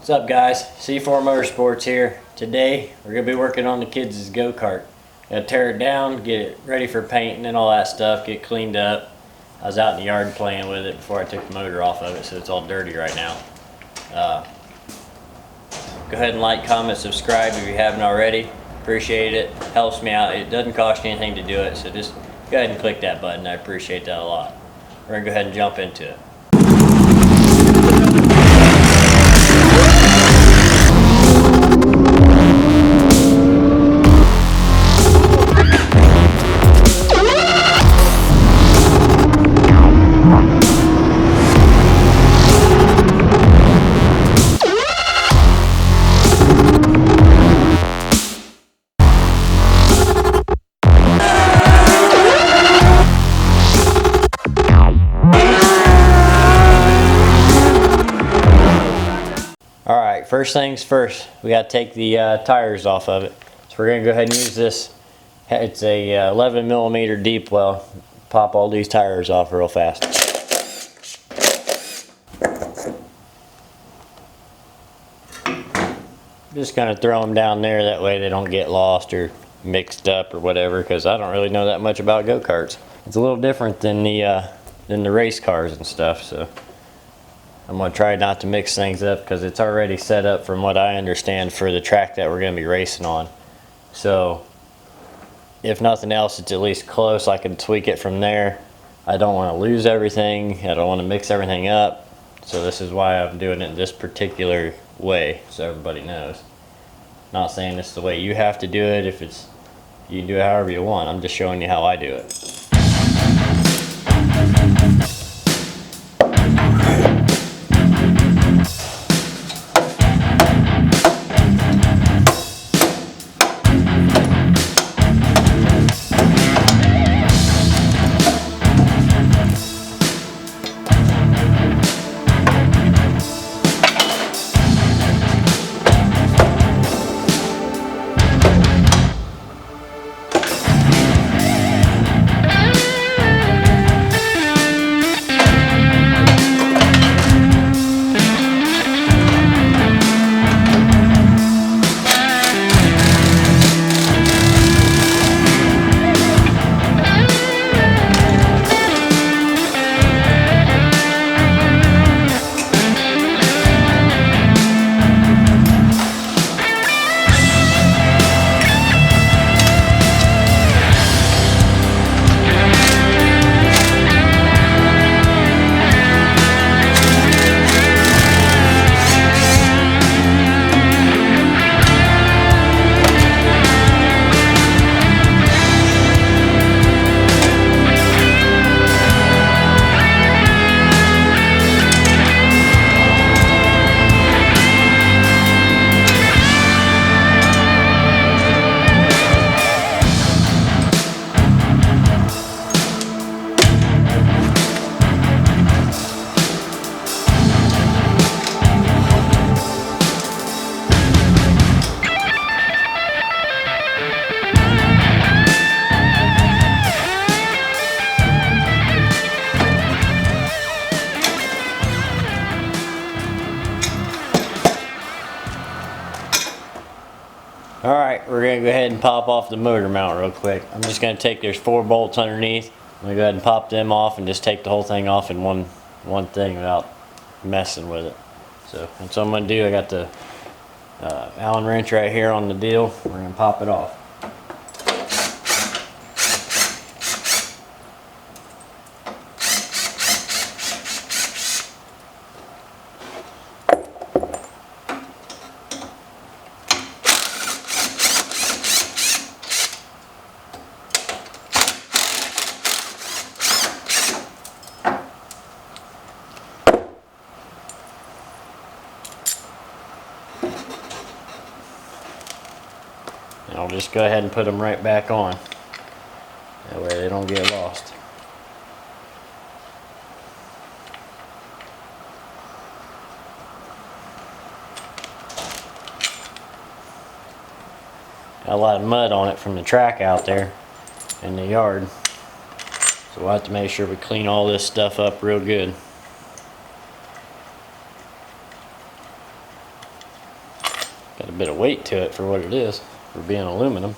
What's up, guys? C4 Motorsports here. Today we're going to be working on the kids' go-kart. Got to tear it down, get it ready for painting and all that stuff, get cleaned up. I was out in the yard playing with it before I took the motor off of it, so it's all dirty right now. Go ahead and like, comment, subscribe if you haven't already. Appreciate it. Helps me out. It doesn't cost you anything to do it, so just go ahead and click that button. I appreciate that a lot. We're going to go ahead and jump into it. Alright, first things first, we got to take the tires off of it. So we're going to go ahead and use this. It's a 11mm deep well. Pop all these tires off real fast. Just kind of throw them down there, that way they don't get lost or mixed up or whatever, because I don't really know that much about go-karts. It's a little different than the race cars and stuff, so I'm going to try not to mix things up because it's already set up from what I understand for the track that we're going to be racing on. So if nothing else, it's at least close. I can tweak it from there. I don't want to lose everything. I don't want to mix everything up. So this is why I'm doing it this particular way, so everybody knows. Not saying this is the way you have to do it. If it's, you can do it however you want. I'm just showing you how I do it. Alright, we're going to go ahead and pop off the motor mount real quick. I'm just going to take, there's 4 bolts underneath. I'm going to go ahead and pop them off and just take the whole thing off in one thing without messing with it. So that's what I'm going to do. I got the Allen wrench right here on the deal. We're going to pop it off. And I'll just go ahead and put them right back on. That way they don't get lost. Got a lot of mud on it from the track out there in the yard. So we'll have to make sure we clean all this stuff up real good. Got a bit of weight to it for what it is, for being aluminum.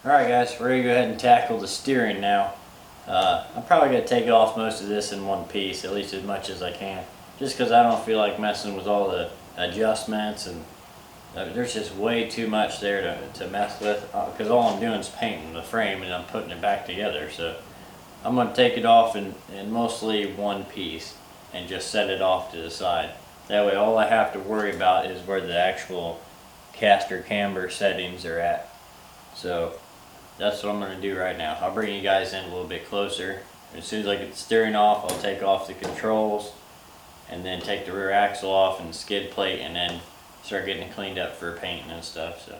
Alright guys, we're going to go ahead and tackle the steering now. I'm probably going to take off most of this in one piece, at least as much as I can. Just because I don't feel like messing with all the adjustments, and there's just way too much there to mess with. Because all I'm doing is painting the frame and I'm putting it back together. So I'm going to take it off in mostly one piece and just set it off to the side. That way all I have to worry about is where the actual caster camber settings are at. So that's what I'm going to do right now. I'll bring you guys in a little bit closer. As soon as I get the steering off, I'll take off the controls and then take the rear axle off and the skid plate, and then start getting it cleaned up for painting and stuff. So.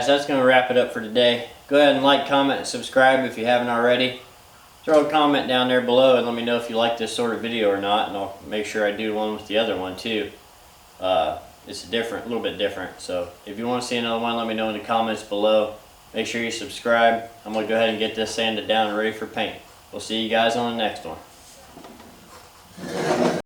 guys, that's going to wrap it up for today. Go ahead and like, comment, and subscribe if you haven't already. Throw a comment down there below and let me know if you like this sort of video or not, and I'll make sure I do one with the other one too. It's different, a little bit different. So if you want to see another one, let me know in the comments below. Make sure you subscribe. I'm going to go ahead and get this sanded down and ready for paint. We'll see you guys on the next one.